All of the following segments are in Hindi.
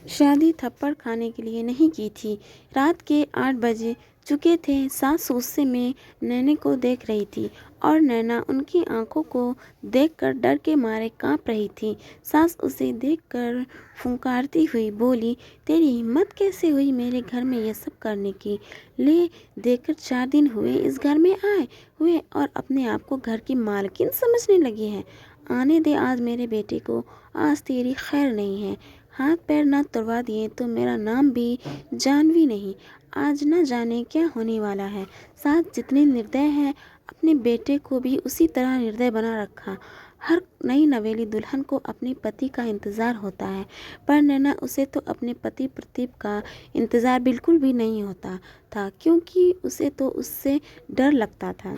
शादी थप्पड़ खाने के लिए नहीं की थी। रात के 8 बजे चुके थे। सास गुस्से में नैना को देख रही थी और नैना उनकी आंखों को देखकर डर के मारे कांप रही थी। सास उसे देखकर फुंकारती हुई बोली, तेरी हिम्मत कैसे हुई मेरे घर में ये सब करने की? ले देखकर 4 दिन हुए इस घर में आए हुए और अपने आप को घर की मालकिन समझने लगी है। आने दे आज मेरे बेटे को, आज तेरी खैर नहीं है। हाथ पैर ना तुड़वा दिए तो मेरा नाम भी जानवी नहीं। आज न जाने क्या होने वाला है। सास जितनी निर्दय है, अपने बेटे को भी उसी तरह निर्दय बना रखा। हर नई नवेली दुल्हन को अपने पति का इंतज़ार होता है, पर नैना उसे तो अपने पति प्रतीप का इंतज़ार बिल्कुल भी नहीं होता था, क्योंकि उसे तो उससे डर लगता था।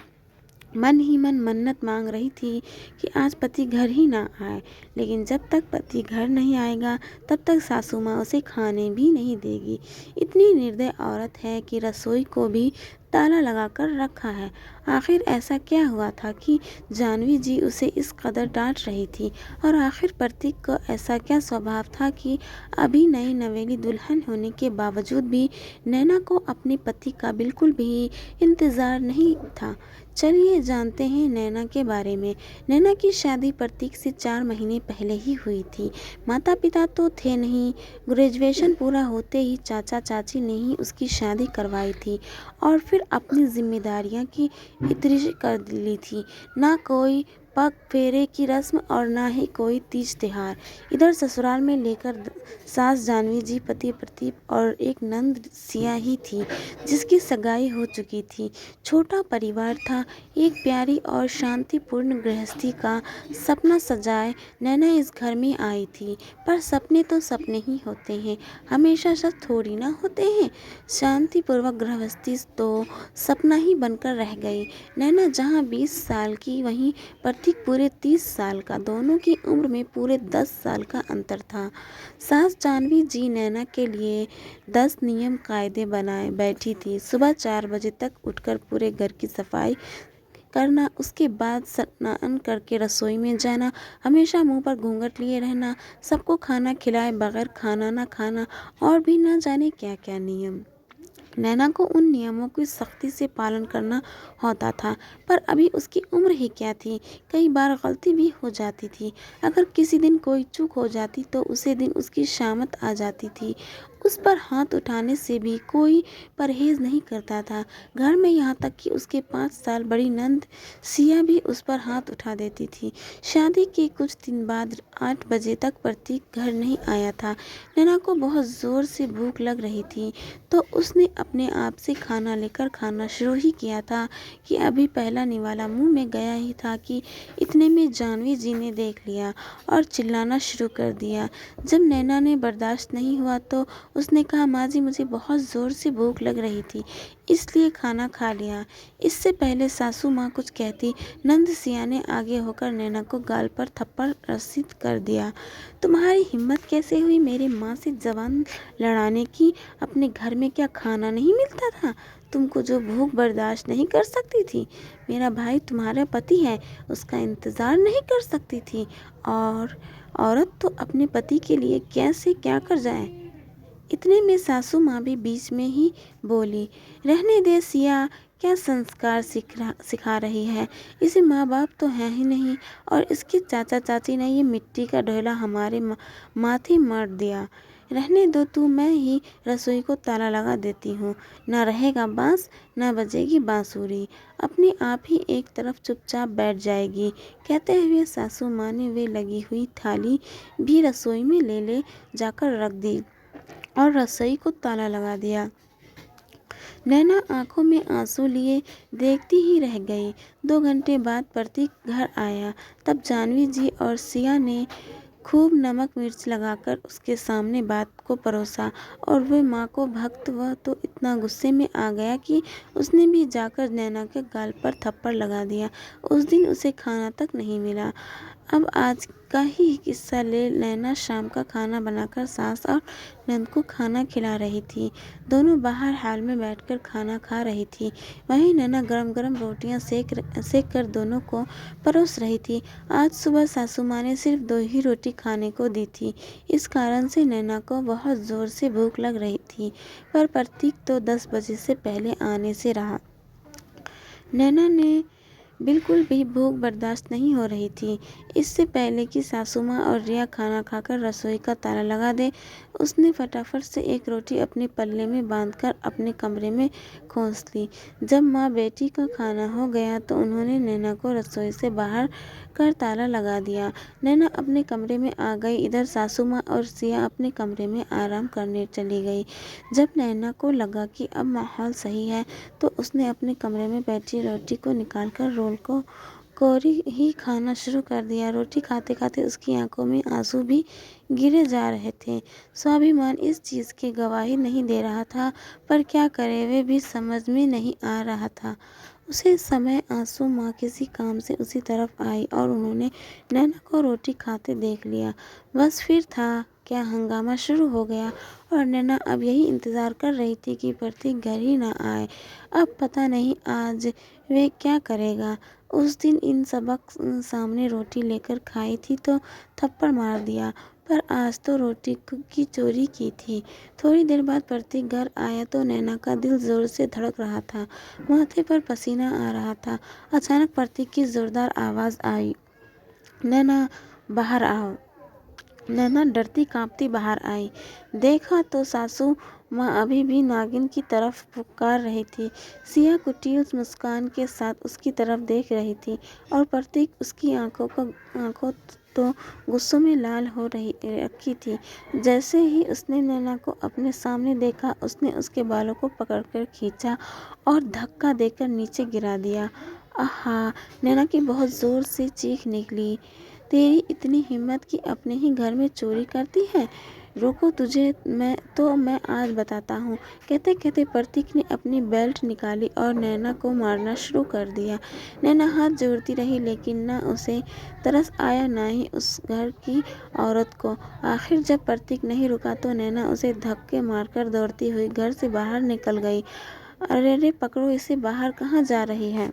मन ही मन मन्नत मांग रही थी कि आज पति घर ही ना आए, लेकिन जब तक पति घर नहीं आएगा तब तक सासू माँ उसे खाने भी नहीं देगी। इतनी निर्दय औरत है कि रसोई को भी ताला लगाकर रखा है। आखिर ऐसा क्या हुआ था कि जानवी जी उसे इस कदर डांट रही थी, और आखिर प्रतीक को ऐसा क्या स्वभाव था कि अभी नई नवेली दुल्हन होने के बावजूद भी नैना को अपने पति का बिल्कुल भी इंतज़ार नहीं था। चलिए जानते हैं नैना के बारे में। नैना की शादी प्रतीक से 4 महीने पहले ही हुई थी। माता पिता तो थे नहीं। ग्रेजुएशन पूरा होते ही चाचा चाची ने ही उसकी शादी करवाई थी और फिर अपनी जिम्मेदारियां की इतनी कर ली थी। ना कोई पग फेरे की रस्म और ना ही कोई तीज त्योहार। इधर ससुराल में लेकर सास जानवी जी, पति प्रतीप और एक नंद सिया ही थी जिसकी सगाई हो चुकी थी। छोटा परिवार था। एक प्यारी और शांतिपूर्ण गृहस्थी का सपना सजाए नैना इस घर में आई थी। पर सपने तो सपने ही होते हैं, हमेशा सच थोड़ी ना होते हैं। शांतिपूर्वक गृहस्थी तो सपना ही बनकर रह गई। नैना जहाँ 20 साल की, वहीं प्रतीक पूरे 30 साल का। दोनों की उम्र में पूरे 10 साल का अंतर था। सास जानवी जी नैना के लिए 10 नियम कायदे बनाए बैठी थी। सुबह 4 बजे तक उठकर पूरे घर की सफाई करना, उसके बाद स्नान करके रसोई में जाना, हमेशा मुंह पर घूंघट लिए रहना, सबको खाना खिलाए बगैर खाना ना खाना, और भी ना जाने क्या क्या नियम। नैना को उन नियमों की सख्ती से पालन करना होता था, पर अभी उसकी उम्र ही क्या थी। कई बार गलती भी हो जाती थी। अगर किसी दिन कोई चूक हो जाती तो उसी दिन उसकी शामत आ जाती थी। उस पर हाथ उठाने से भी कोई परहेज नहीं करता था घर में, यहाँ तक कि उसके 5 साल बड़ी नंद सिया भी उस पर हाथ उठा देती थी। शादी के कुछ दिन बाद 8 बजे तक प्रतीक घर नहीं आया था। नैना को बहुत जोर से भूख लग रही थी, तो उसने अपने आप से खाना लेकर खाना शुरू ही किया था कि अभी पहला निवाला मुंह में गया ही था कि इतने में जानवी जी ने देख लिया और चिल्लाना शुरू कर दिया। जब नैना ने बर्दाश्त नहीं हुआ तो उसने कहा, माँ जी मुझे बहुत ज़ोर से भूख लग रही थी इसलिए खाना खा लिया। इससे पहले सासू माँ कुछ कहती, नंद सिया ने आगे होकर नैना को गाल पर थप्पड़ रसीद कर दिया। तुम्हारी हिम्मत कैसे हुई मेरी माँ से जबान लड़ाने की? अपने घर में क्या खाना नहीं मिलता था तुमको जो भूख बर्दाश्त नहीं कर सकती थी? मेरा भाई तुम्हारा पति है, उसका इंतज़ार नहीं कर सकती थी? और औरत तो अपने पति के लिए कैसे क्या कर जाए। इतने में सासू माँ भी बीच में ही बोली, रहने दे सिया, क्या संस्कार सिखा रही है इसे? माँ बाप तो है ही नहीं, और इसके चाचा चाची ने ये मिट्टी का ढोला हमारे माथे मार दिया। रहने दो तू, मैं ही रसोई को ताला लगा देती हूँ। ना रहेगा बांस, ना बजेगी बांसुरी, अपने आप ही एक तरफ चुपचाप बैठ जाएगी। कहते हुए सासू माँ ने वे लगी हुई थाली भी रसोई में ले जाकर रख दी और रसोई को ताला लगा दिया। नैना आंखों में आंसू लिए देखती ही रह गई। 2 घंटे बाद प्रतीक घर आया। तब जानवी जी और सिया ने खूब नमक मिर्च लगाकर उसके सामने बात को परोसा, और वह माँ को भक्त वह तो इतना गुस्से में आ गया कि उसने भी जाकर नैना के गाल पर थप्पड़ लगा दिया। उस दिन उसे खाना तक नहीं मिला। अब आज का ही किस्सा ले। नैना शाम का खाना बनाकर सास और नंद को खाना खिला रही थी। दोनों बाहर हाल में बैठकर खाना खा रही थी। वहीं नैना गरम गरम रोटियां सेक कर दोनों को परोस रही थी। आज सुबह सासू माँ ने सिर्फ 2 ही रोटी खाने को दी थी। इस कारण से नैना को बहुत जोर से भूख लग रही थी, पर प्रतीक तो 10 बजे से पहले आने से रहा। नैना ने बिल्कुल भी भूख बर्दाश्त नहीं हो रही थी। इससे पहले कि सासू माँ और रिया खाना खाकर रसोई का ताला लगा दे, उसने फटाफट से एक रोटी अपने पल्ले में बांधकर अपने कमरे में खोस ली। जब माँ बेटी का खाना हो गया तो उन्होंने नैना को रसोई से बाहर कर ताला लगा दिया। नैना अपने कमरे में आ गई। इधर सासू माँ और सिया अपने कमरे में आराम करने चली गई। जब नैना को लगा कि अब माहौल सही है तो उसने अपने कमरे में बैठी रोटी को निकालकर रोल को कोरी ही खाना शुरू कर दिया। रोटी खाते खाते उसकी आंखों में आंसू भी गिरे जा रहे थे। स्वाभिमान इस चीज़ की गवाही नहीं दे रहा था, पर क्या करे, वे भी समझ में नहीं आ रहा था। उसी समय आंसू माँ किसी काम से उसी तरफ आई और उन्होंने नैना को रोटी खाते देख लिया। बस फिर था क्या हंगामा शुरू हो गया और नैना अब यही इंतज़ार कर रही थी कि प्रतीक घर ही ना आए। अब पता नहीं आज वे क्या करेगा। उस दिन इन सबक सामने रोटी लेकर खाई थी तो थप्पड़ मार दिया, पर आज तो रोटी की चोरी की थी। थोड़ी देर बाद प्रतीक घर आया तो नैना का दिल जोर से धड़क रहा था, माथे पर पसीना आ रहा था। अचानक प्रतीक की जोरदार आवाज़ आई, नैना बाहर आओ। नैना डरती कांपती बाहर आई। देखा तो सासू माँ अभी भी नागिन की तरफ पुकार रही थी। सिया कुटिल मुस्कान के साथ उसकी तरफ देख रही थी और प्रतीक उसकी आंखों तो गुस्सों में लाल हो रखी थी। जैसे ही उसने नैना को अपने सामने देखा, उसने उसके बालों को पकड़कर खींचा और धक्का देकर नीचे गिरा दिया। आहा! नैना की बहुत जोर से चीख निकली। तेरी इतनी हिम्मत कि अपने ही घर में चोरी करती है? रुको, तुझे मैं आज बताता हूँ। कहते कहते प्रतीक ने अपनी बेल्ट निकाली और नैना को मारना शुरू कर दिया। नैना हाथ जोड़ती रही, लेकिन ना उसे तरस आया ना ही उस घर की औरत को। आखिर जब प्रतीक नहीं रुका तो नैना उसे धक्के मारकर दौड़ती हुई घर से बाहर निकल गई। अरे रे, पकड़ो इसे, बाहर कहाँ जा रही है?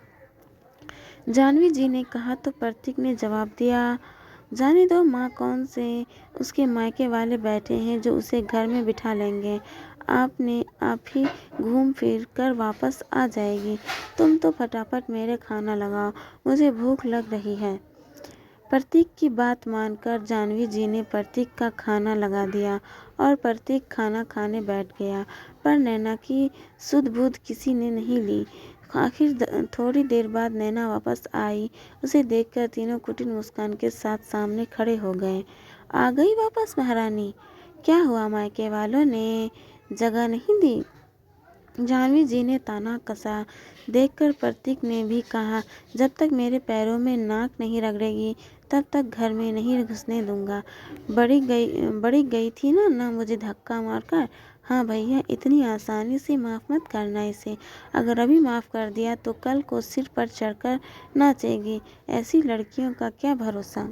जानवी जी ने कहा तो प्रतीक ने जवाब दिया, जाने दो माँ, कौन से उसके मायके वाले बैठे हैं जो उसे घर में बिठा लेंगे। आप ही घूम फिर कर वापस आ जाएगी। तुम तो फटाफट मेरे खाना लगाओ, मुझे भूख लग रही है। प्रतीक की बात मानकर जानवी जी ने प्रतीक का खाना लगा दिया और प्रतीक खाना खाने बैठ गया, पर नैना की सुध बुध किसी ने नहीं ली। आखिर थोड़ी देर बाद नैना वापस आई। उसे देखकर तीनों कुटिल मुस्कान के साथ सामने खड़े हो गए। आ गई वापस महारानी? क्या हुआ, मायके वालों ने जगह नहीं दी? जानवी जी ने ताना कसा। देखकर प्रतीक ने भी कहा, जब तक मेरे पैरों में नाक नहीं रगड़ेगी तब तक घर में नहीं घुसने दूंगा। बड़ी गई थी ना मुझे धक्का मारकर। हाँ भैया, इतनी आसानी से माफ़ मत करना इसे। अगर अभी माफ़ कर दिया तो कल को सिर पर चढ़कर नाचेगी। ऐसी लड़कियों का क्या भरोसा।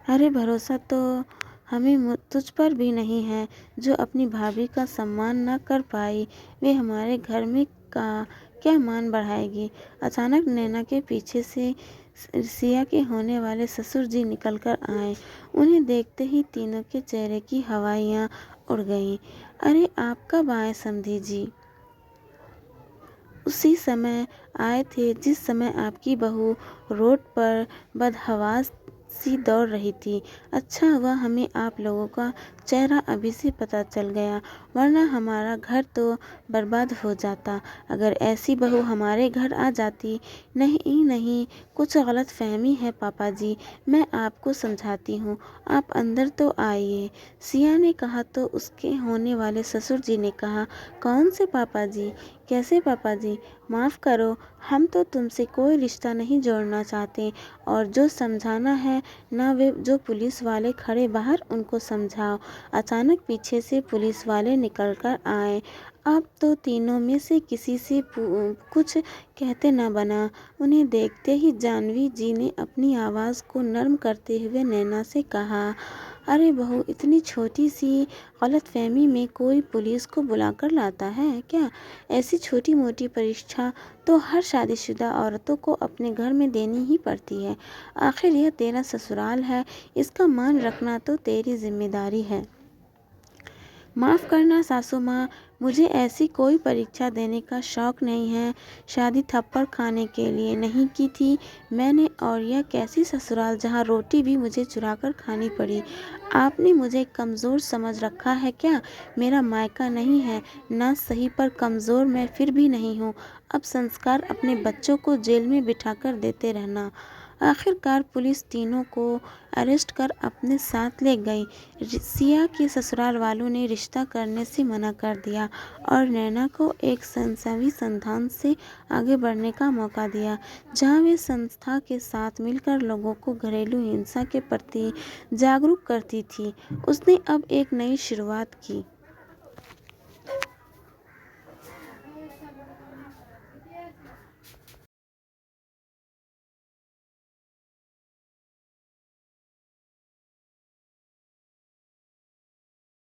अरे भरोसा तो हमें तुझ पर भी नहीं है, जो अपनी भाभी का सम्मान न कर पाई। वे हमारे घर में का क्या मान बढ़ाएगी। अचानक नैना के पीछे से सिया के होने वाले ससुर जी निकल कर आए। उन्हें देखते ही तीनों के चेहरे की हवाइयाँ उड़ गईं। अरे आप कब आए समधी जी? उसी समय आए थे जिस समय आपकी बहू रोड पर बदहवास सी दौड़ रही थी। अच्छा हुआ हमें आप लोगों का चेहरा अभी से पता चल गया, वरना हमारा घर तो बर्बाद हो जाता। अगर ऐसी बहू हमारे घर आ जाती। नहीं नहीं, कुछ गलत फहमी है पापा जी, मैं आपको समझाती हूँ, आप अंदर तो आइए। सिया ने कहा तो उसके होने वाले ससुर जी ने कहा, कौन से पापा जी? कैसे पापा जी? माफ़ करो, हम तो तुमसे कोई रिश्ता नहीं जोड़ना चाहते, और जो समझाना है ना, वे जो पुलिस वाले खड़े बाहर उनको समझाओ। अचानक पीछे से पुलिस वाले निकल कर आए। अब तो तीनों में से किसी से कुछ कहते न बना। उन्हें देखते ही जाह्नवी जी ने अपनी आवाज़ को नर्म करते हुए नैना से कहा, अरे बहू, इतनी छोटी सी गलतफहमी में कोई पुलिस को बुलाकर लाता है क्या? ऐसी छोटी मोटी परीक्षा तो हर शादीशुदा औरतों को अपने घर में देनी ही पड़ती है। आखिर यह तेरा ससुराल है, इसका मान रखना तो तेरी जिम्मेदारी है। माफ़ करना सासू माँ, मुझे ऐसी कोई परीक्षा देने का शौक़ नहीं है। शादी थप्पड़ खाने के लिए नहीं की थी मैंने, और यह कैसी ससुराल जहाँ रोटी भी मुझे चुरा कर खानी पड़ी। आपने मुझे कमज़ोर समझ रखा है क्या? मेरा मायका नहीं है ना सही, पर कमज़ोर मैं फिर भी नहीं हूँ। अब संस्कार अपने बच्चों को जेल में बिठाकर देते रहना। आखिरकार पुलिस तीनों को अरेस्ट कर अपने साथ ले गई। सिया के ससुराल वालों ने रिश्ता करने से मना कर दिया और नैना को एक संसवी संस्थान से आगे बढ़ने का मौका दिया, जहां वे संस्था के साथ मिलकर लोगों को घरेलू हिंसा के प्रति जागरूक करती थी। उसने अब एक नई शुरुआत की।